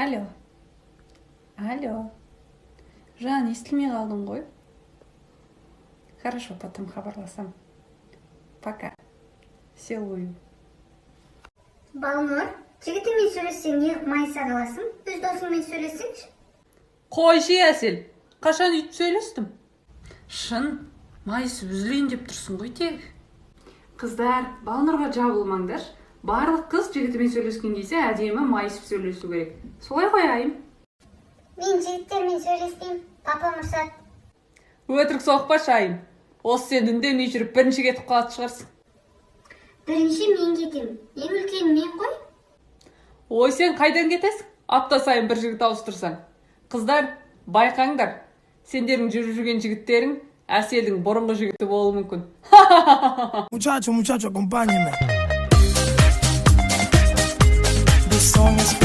Alo. Alo. Жан, естілмей қалдың ғой? Хорошо, потом хабарласам. Пока. Целую. Балнур, жігітімен сөйлессең неғып майыса қаласың? Өз досыңмен сөйлесеңші. Қойшы әсел. Қашан үйтіп сөйлестім? Шын, майысып үзілейін деп тұрсың ғой тегі. Қыздар, Балнұрға жабылмаңдар. Барлық қыз жігітімен сөйлескен кезде әдемі майысып сөйлесу керек. Солай қояйым. Мен жігіттермен сөйлеспеймін, папам ұрсады. Өтірік соқпа шайым. Осы сен үндемей жүріп бірінші кетіп қалатын шығарсың. Бірінші мен кетемін. Ең үлкен мен ғой. Ой, сен қайдан кетесің? Апта сайын бір жігіт ауыстырсаң. Қыздар, байқаңдар. Сендердің жүріп жүрген жігіттерің Әселдің бұрынғы жігіті болуы мүмкін. Muchacho, acompáñeme. This song is